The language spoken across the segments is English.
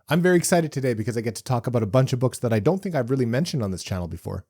I'm very excited today because I get to talk about a bunch of books that I don't think I've really mentioned on this channel before.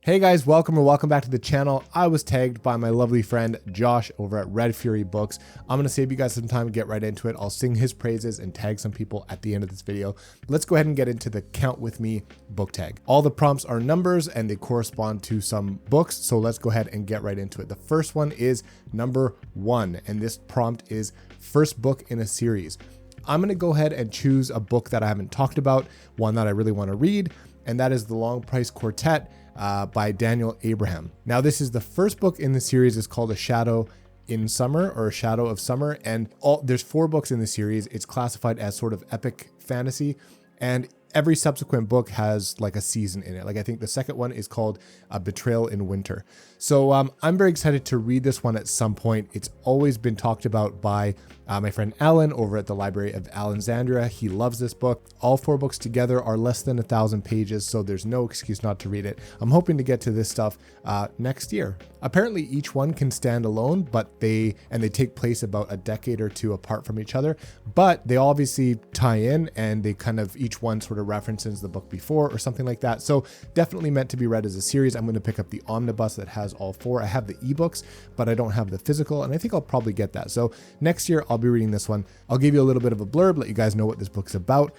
Hey guys, welcome back to the channel. I was tagged by my lovely friend Josh over at Red Fury Books. I'm gonna save you guys some time and get right into it. I'll sing his praises and tag some people at the end of this video. Let's go ahead and get into the Count With Me book tag. All the prompts are numbers and they correspond to some books, so let's go ahead and get right into it. The first one is number 1, and this prompt is first book in a series. I'm gonna go ahead and choose a book that I haven't talked about, one that I really wanna read, and that is The Long Price Quartet by Daniel Abraham. Now, this is the first book in the series. It's called A Shadow in Summer, or A Shadow of Summer, and there's 4 books in the series. It's classified as sort of epic fantasy, and every subsequent book has like a season in it. Like I think the second one is called Betrayal in Winter. So I'm very excited to read this one at some point. It's always been talked about by my friend Alan over at the Library of Alexandria. He loves this book. All 4 books together are less than 1,000 pages, so there's no excuse not to read it. I'm hoping to get to this stuff next year. Apparently each one can stand alone, but they take place about a decade or 2 apart from each other, but they obviously tie in and they kind of, each one sort of references the book before or something like that. So definitely meant to be read as a series. I'm going to pick up the omnibus that has all 4. I have the ebooks, but I don't have the physical, and I think I'll probably get that. So next year I'll be reading this one. I'll give you a little bit of a blurb, let you guys know what this book's about.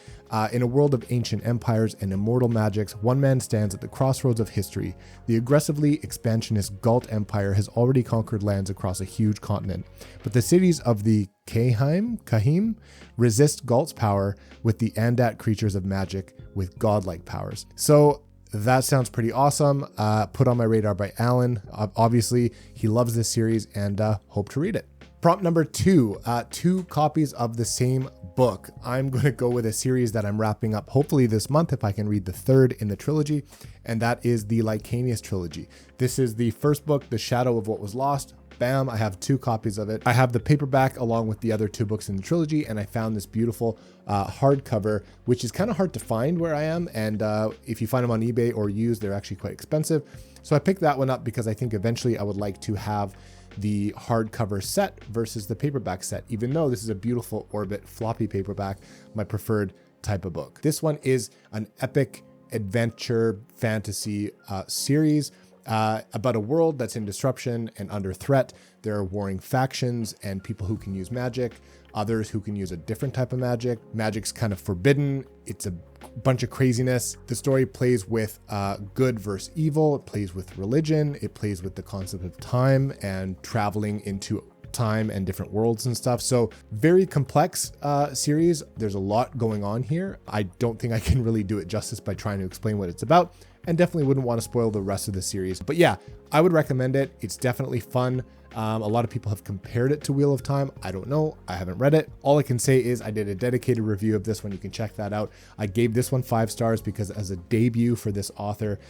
In a world of ancient empires and immortal magics, one man stands at the crossroads of history. The aggressively expansionist Galt Empire has already conquered lands across a huge continent, but the cities of the Kahim resist Galt's power with the Andat creatures of magic with godlike powers. So that sounds pretty awesome. Put on my radar by Alan. Obviously, he loves this series and hope to read it. Prompt number 2, 2 copies of the same book. I'm going to go with a series that I'm wrapping up hopefully this month if I can read the 3rd in the trilogy, and that is the Lycanius trilogy. This is the first book, The Shadow of What Was Lost. Bam, I have 2 copies of it. I have the paperback along with the other 2 books in the trilogy, and I found this beautiful hardcover, which is kind of hard to find where I am, and if you find them on eBay or used, they're actually quite expensive. So I picked that one up because I think eventually I would like to have the hardcover set versus the paperback set, even though this is a beautiful Orbit floppy paperback, my preferred type of book. This one is an epic adventure fantasy series about a world that's in disruption and under threat. There are warring factions and people who can use magic, others who can use a different type of magic. Magic's kind of forbidden. It's a bunch of craziness. The story plays with good versus evil. It plays with religion. It plays with the concept of time and traveling into time and different worlds and stuff. So very complex series. There's a lot going on here. I don't think I can really do it justice by trying to explain what it's about, and definitely wouldn't want to spoil the rest of the series. But yeah, I would recommend it. It's definitely fun. A lot of people have compared it to Wheel of Time. I don't know. I haven't read it. All I can say is I did a dedicated review of this one. You can check that out. I gave this one 5 stars because as a debut for this author,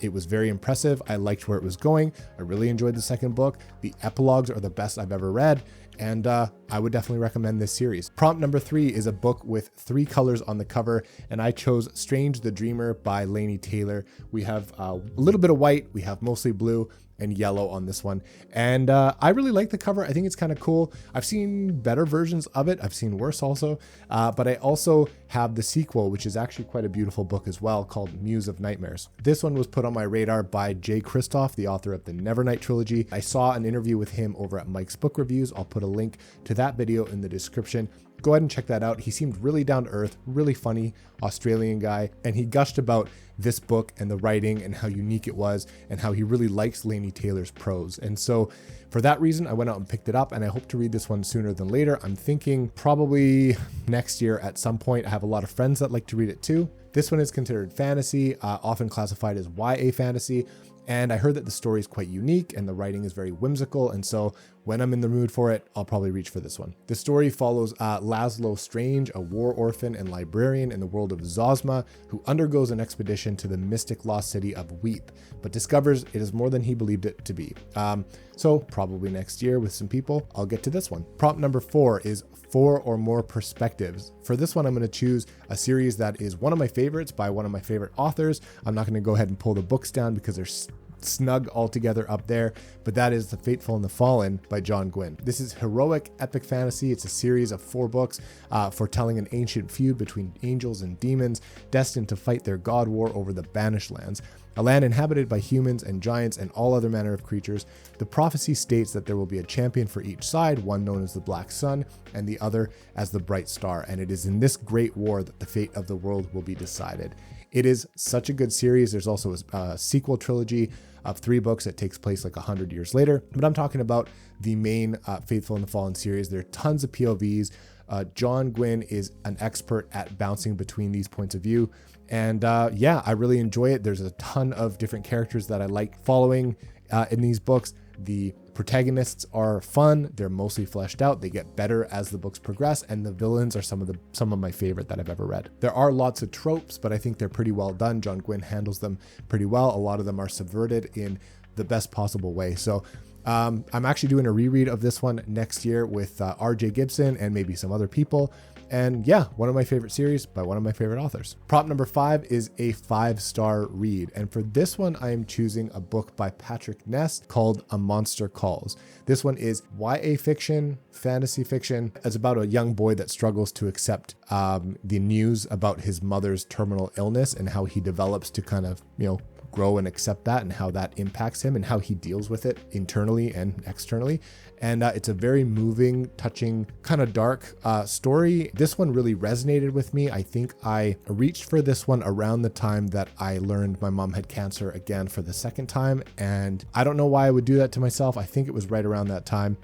it was very impressive. I liked where it was going. I really enjoyed the second book. The epilogues are the best I've ever read, and I would definitely recommend this series. Prompt number 3 is a book with 3 colors on the cover, and I chose Strange the Dreamer by Laini Taylor. We have a little bit of white, we have mostly blue and yellow on this one, and I really like the cover. I think it's kind of cool. I've seen better versions of it. I've seen worse also, but I also have the sequel, which is actually quite a beautiful book as well, called Muse of Nightmares. This one was put on my radar by Jay Kristoff, the author of the Nevernight trilogy. I saw an interview with him over at Mike's Book Reviews. I'll put a link to that video in the description. Go ahead and check that out. He seemed really down to earth, really funny Australian guy, and he gushed about this book and the writing and how unique it was and how he really likes Laini Taylor's prose. And so for that reason, I went out and picked it up, and I hope to read this one sooner than later. I'm thinking probably next year at some point. I have a lot of friends that like to read it too. This one is considered fantasy, often classified as YA fantasy. And I heard that the story is quite unique and the writing is very whimsical. And so when I'm in the mood for it, I'll probably reach for this one. The story follows Laszlo Strange, a war orphan and librarian in the world of Zosma, who undergoes an expedition to the mystic lost city of Weep, but discovers it is more than he believed it to be. So probably next year with some people, I'll get to this one. Prompt number 4 is 4 or more perspectives. For this one, I'm going to choose a series that is one of my favorites by one of my favorite authors. I'm not going to go ahead and pull the books down because there's snug all together up there, but that is The Fateful and the Fallen by John Gwynne. This is heroic epic fantasy. It's a series of 4 books foretelling an ancient feud between angels and demons destined to fight their god war over the Banished Lands, a land inhabited by humans and giants and all other manner of creatures. The prophecy states that there will be a champion for each side, one known as the Black Sun and the other as the Bright Star, and it is in this great war that the fate of the world will be decided. It is such a good series. There's also a sequel trilogy of 3 books that takes place like 100 years later, but I'm talking about the main Faithful and the Fallen series. There are tons of POVs. John Gwynne is an expert at bouncing between these points of view. And yeah, I really enjoy it. There's a ton of different characters that I like following in these books. The protagonists are fun. They're mostly fleshed out. They get better as the books progress, and the villains are some of my favorite that I've ever read. There are lots of tropes, but I think they're pretty well done. John Gwynne handles them pretty well. A lot of them are subverted in the best possible way. So I'm actually doing a reread of this one next year with R.J. Gibson and maybe some other people. And yeah, one of my favorite series by one of my favorite authors. Prop number 5 is a 5-star read. And for this one, I am choosing a book by Patrick Ness called A Monster Calls. This one is YA fiction, fantasy fiction. It's about a young boy that struggles to accept the news about his mother's terminal illness and how he develops to kind of, grow and accept that, and how that impacts him and how he deals with it internally and externally. And it's a very moving, touching, kind of dark story. This one really resonated with me. I think I reached for this one around the time that I learned my mom had cancer again for the second time. And I don't know why I would do that to myself. I think it was right around that time.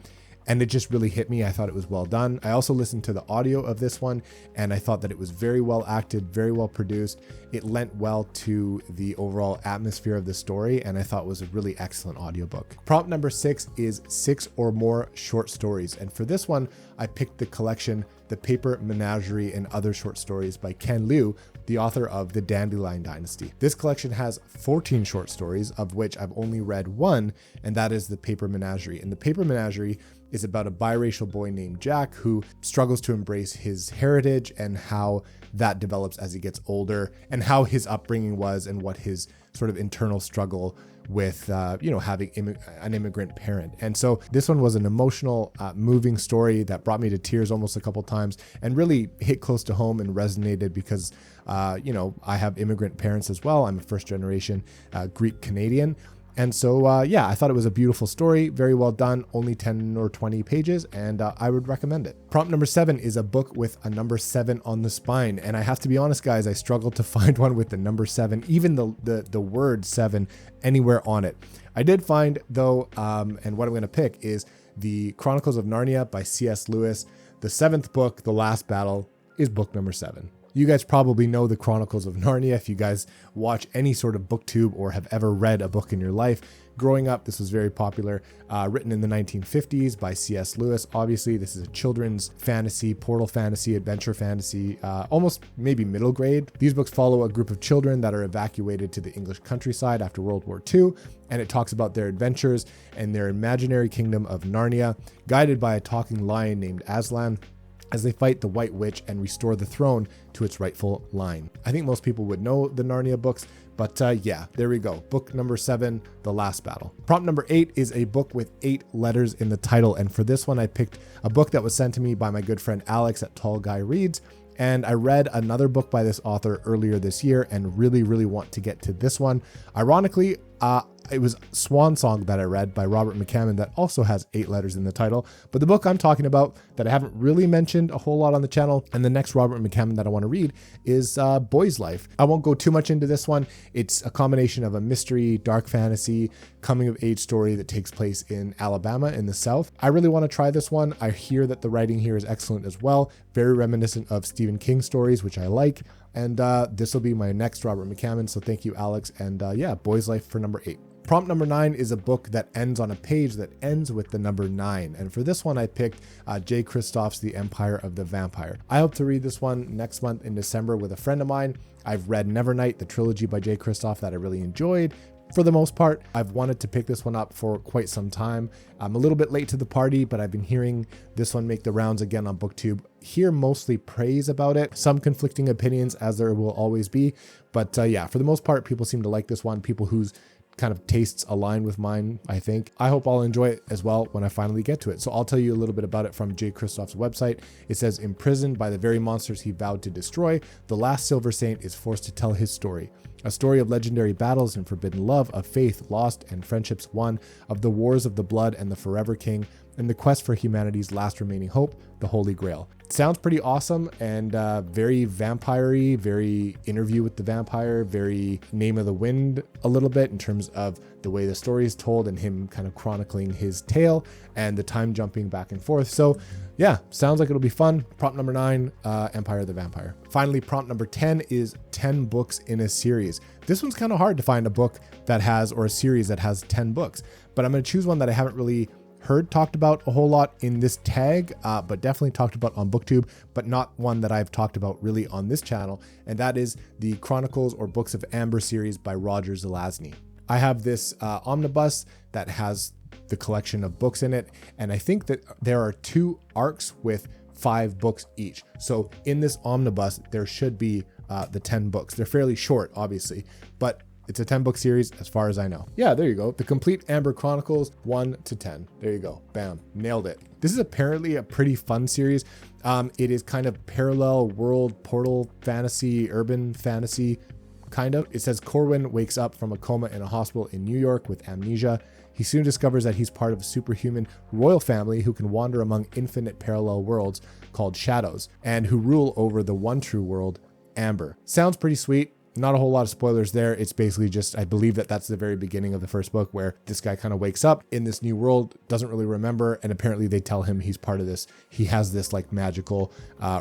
And it just really hit me. I thought it was well done. I also listened to the audio of this one, and I thought that it was very well acted, very well produced. It lent well to the overall atmosphere of the story, and I thought it was a really excellent audiobook. Prompt number 6 is 6 or more short stories. And for this one, I picked the collection, The Paper Menagerie and Other Short Stories by Ken Liu, the author of The Dandelion Dynasty. This collection has 14 short stories, of which I've only read one, and that is The Paper Menagerie. And The Paper Menagerie is about a biracial boy named Jack who struggles to embrace his heritage and how that develops as he gets older, and how his upbringing was and what his sort of internal struggle with having an immigrant parent. And so this one was an emotional, moving story that brought me to tears almost a couple times and really hit close to home and resonated because I have immigrant parents as well. I'm a first generation Greek Canadian. And so, yeah, I thought it was a beautiful story, very well done, only 10 or 20 pages, and I would recommend it. Prompt number 7 is a book with a number 7 on the spine. And I have to be honest, guys, I struggled to find one with the number 7, even the word 7 anywhere on it. I did find, though, and what I'm going to pick is The Chronicles of Narnia by C.S. Lewis. The 7th book, The Last Battle, is book number 7. You guys probably know The Chronicles of Narnia if you guys watch any sort of booktube or have ever read a book in your life. Growing up, this was very popular, written in the 1950s by C.S. Lewis. Obviously, this is a children's fantasy, portal fantasy, adventure fantasy, almost maybe middle grade. These books follow a group of children that are evacuated to the English countryside after World War II, and it talks about their adventures and their imaginary kingdom of Narnia, guided by a talking lion named Aslan, as they fight the White Witch and restore the throne to its rightful line. I think most people would know the Narnia books, but yeah, there we go. Book number 7, The Last Battle. Prompt number 8 is a book with 8 letters in the title. And for this one, I picked a book that was sent to me by my good friend Alex at Tall Guy Reads. And I read another book by this author earlier this year and really, really want to get to this one. Ironically, it was Swan Song that I read by Robert McCammon that also has 8 letters in the title. But the book I'm talking about that I haven't really mentioned a whole lot on the channel, and the next Robert McCammon that I want to read, is Boy's Life. I won't go too much into this one. It's a combination of a mystery, dark fantasy, coming of age story that takes place in Alabama in the South. I really want to try this one. I hear that the writing here is excellent as well. Very reminiscent of Stephen King stories, which I like. And this will be my next Robert McCammon. So thank you, Alex. And yeah, Boy's Life for number 8. Prompt number 9 is a book that ends on a page that ends with the number 9. And for this one, I picked Jay Kristoff's The Empire of the Vampire. I hope to read this one next month in December with a friend of mine. I've read Nevernight, the trilogy by Jay Kristoff that I really enjoyed. For the most part, I've wanted to pick this one up for quite some time. I'm a little bit late to the party, but I've been hearing this one make the rounds again on BookTube. Hear mostly praise about it, some conflicting opinions as there will always be. But yeah, for the most part, people seem to like this one. People whose kind of tastes align with mine, I think. I hope I'll enjoy it as well when I finally get to it. So I'll tell you a little bit about it from Jay Kristoff's website. It says, imprisoned by the very monsters he vowed to destroy, the last Silver Saint is forced to tell his story. A story of legendary battles and forbidden love, of faith lost and friendships won, of the wars of the blood and the forever king, and the quest for humanity's last remaining hope, the Holy Grail. It sounds pretty awesome and very vampire-y, very Interview with the Vampire, very Name of the Wind a little bit in terms of the way the story is told and him kind of chronicling his tale and the time jumping back and forth. So yeah, sounds like it'll be fun. Prompt number 9, Empire of the Vampire. Finally, prompt number 10 is 10 books in a series. This one's kind of hard to find a book that has, or a series that has 10 books, but I'm going to choose one that I haven't really heard talked about a whole lot in this tag, but definitely talked about on BookTube, but not one that I've talked about really on this channel. And that is the Chronicles or Books of Amber series by Roger Zelazny. I have this omnibus that has the collection of books in it. And I think that there are 2 arcs with 5 books each. So in this omnibus, there should be the 10 books. They're fairly short, obviously, but it's a 10-book series as far as I know. Yeah, there you go. The Complete Amber Chronicles 1 to 10. There you go. Bam. Nailed it. This is apparently a pretty fun series. It is kind of parallel world, portal fantasy, urban fantasy, kind of. It says Corwin wakes up from a coma in a hospital in New York with amnesia. He soon discovers that he's part of a superhuman royal family who can wander among infinite parallel worlds called Shadows and who rule over the one true world, Amber. Sounds pretty sweet. Not a whole lot of spoilers there. It's basically just, I believe that that's the very beginning of the first book where this guy kind of wakes up in this new world, doesn't really remember, and apparently they tell him he's part of this. He has this like magical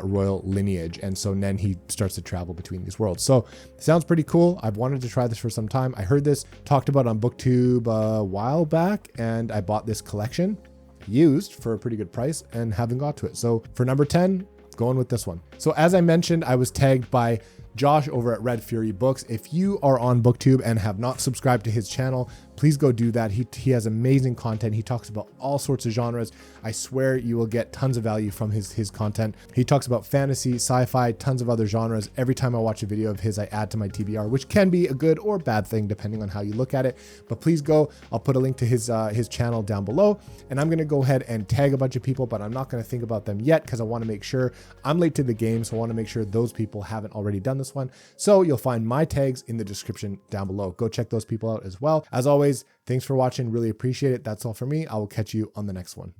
royal lineage, and so then he starts to travel between these worlds. So sounds pretty cool. I've wanted to try this for some time. I heard this talked about on BookTube a while back, and I bought this collection used for a pretty good price and haven't got to it. So for number 10, going with this one. So as I mentioned, I was tagged by Josh over at Red Fury Books. If you are on BookTube and have not subscribed to his channel, please go do that. He has amazing content. He talks about all sorts of genres. I swear you will get tons of value from his content. He talks about fantasy, sci-fi, tons of other genres. Every time I watch a video of his, I add to my TBR, which can be a good or bad thing depending on how you look at it. But please go. I'll put a link to his channel down below, and I'm going to go ahead and tag a bunch of people, but I'm not going to think about them yet because I want to make sure I'm late to the game. So I want to make sure those people haven't already done this one. So you'll find my tags in the description down below. Go check those people out as well. As always, thanks for watching. Really appreciate it. That's all for me. I will catch you on the next one.